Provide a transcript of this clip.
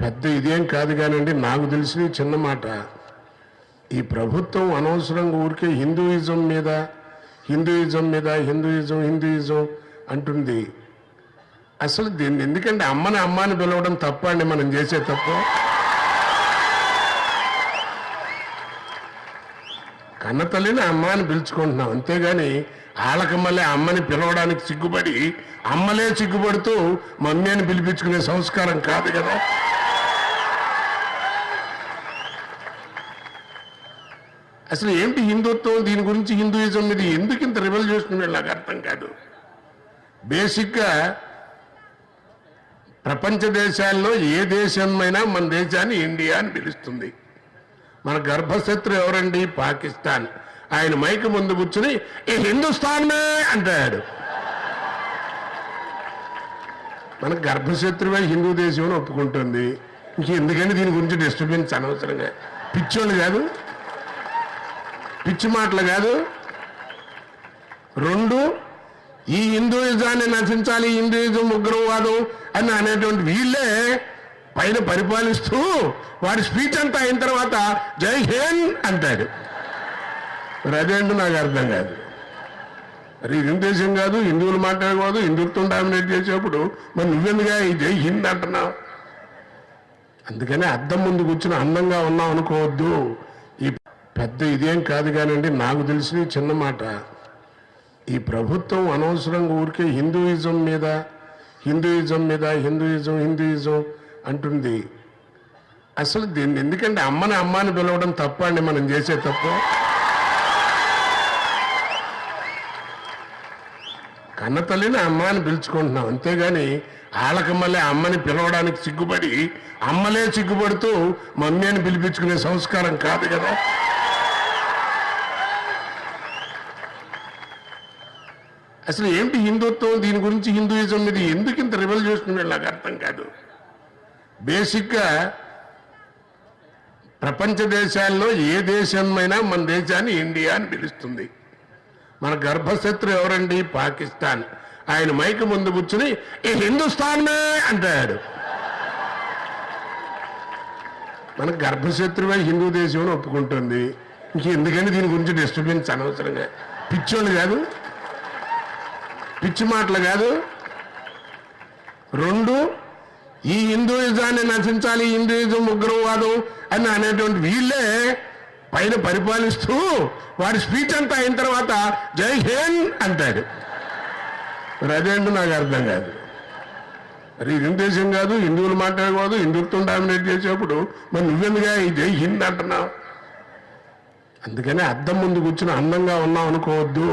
పెద్ద ఇదేం కాదు కానండి, నాకు తెలిసిన చిన్న మాట. ఈ ప్రభుత్వం అనవసరంగా ఊరికే హిందూయిజం మీద హిందూయిజం అంటుంది. అసలు దీన్ని ఎందుకంటే అమ్మని పిలవడం తప్ప అండి, మనం చేసే తప్పు. కన్న తల్లిని అమ్మ అని పిలుచుకుంటున్నాం, అంతేగాని వాళ్ళకి మళ్ళీ అమ్మని పిలవడానికి సిగ్గుపడి అమ్మలే సిగ్గుపడుతూ మమ్మీ అని పిలిపించుకునే సంస్కారం కాదు కదా. అసలు ఏంటి హిందుత్వం, దీని గురించి హిందూయిజం మీద ఎందుకు ఇంత రివల్యూషన్ నాకు అర్థం కాదు. బేసిక్గా ప్రపంచ దేశాల్లో ఏ దేశమైనా మన దేశాన్ని ఇండియా అని పిలుస్తుంది. మన గర్భశత్రు ఎవరండి? పాకిస్తాన్. ఆయన మైకు ముందు కూర్చుని ఈ హిందుస్థాన్మే అంటాడు. మన గర్భశత్రువే హిందూ దేశం అని ఒప్పుకుంటుంది. ఇంకెందుకంటే దీని గురించి డిస్టర్బెన్స్ అనవసరంగా. పిచ్చోళ్ళు కాదు, పిచ్చి మాటలు కాదు. రెండు, ఈ హిందూయిజాన్ని నశించాలి, హిందూయిజం ఉగ్రవాదం అని అనేటువంటి వీళ్ళే పైన పరిపాలిస్తూ వాడి స్పీచ్ అంతా అయిన తర్వాత జై హింద్ అంటాడు. అదేంటో నాకు అర్థం కాదు. మరి హిందూ దేశం కాదు, హిందువులు మాట్లాడకూడదు, హిందుత్వం డామినేట్ చేసేప్పుడు మరి నువ్వెందుగా ఈ జై హింద్ అంటున్నావు? అందుకని అద్దం ముందు కూర్చుని అందంగా ఉన్నావు అనుకోవద్దు. ఈ పెద్ద ఇదేం కాదు కానండి, నాకు తెలిసిన చిన్న మాట. ఈ ప్రభుత్వం అనవసరంగా ఊరికే హిందూయిజం మీద హిందూయిజం అంటుంది. అసలు దీన్ని ఎందుకంటే అమ్మని పిలవడం తప్ప అండి, మనం చేసే తప్పు. కన్న తల్లిని అమ్మ అని పిలుచుకుంటున్నాం, అంతేగాని వాళ్ళకి మళ్ళీ అమ్మని పిలవడానికి సిగ్గుపడి అమ్మలే సిగ్గుపడుతూ మమ్మీ అని పిలిపించుకునే సంస్కారం కాదు కదా. అసలు ఏంటి హిందుత్వం, దీని గురించి హిందూయిజం మీద ఎందుకు ఇంత రివల్యూషన్ నాకు అర్థం కాదు. బేసిక్గా ప్రపంచ దేశాల్లో ఏ దేశమైనా మన దేశాన్ని ఇండియా అని పిలుస్తుంది. మన గర్భశత్రు ఎవరండి? పాకిస్తాన్. ఆయన మైకు ముందు కూర్చుని ఈ హిందుస్థాన్మే అంటాడు. మన గర్భశత్రువే హిందూ దేశం అని ఒప్పుకుంటుంది. ఇంకెందుకంటే దీని గురించి డిస్టర్బెన్స్ అనవసరంగా. పిచ్చోళ్ళు కాదు, పిచ్చి మాటలు కాదు. రెండు, ఈ హిందూయిజాన్ని నశించాలి, హిందూయిజం ఉగ్రవాదం అని అనేటువంటి వీళ్ళే పైన పరిపాలిస్తూ వాడి స్పీచ్ అంతా అయిన తర్వాత జై హింద్ అంటాడు. మరి అదేంటో నాకు అర్థం కాదు. మరి హిందూ దేశం కాదు, హిందువులు మాట్లాడకూడదు, హిందుత్వం డామినేట్ చేసేప్పుడు మరి నువ్వెందుగా ఈ జై హింద్ అంటున్నావు? అందుకని అద్దం ముందు కూర్చుని అందంగా ఉన్నావు అనుకోవద్దు.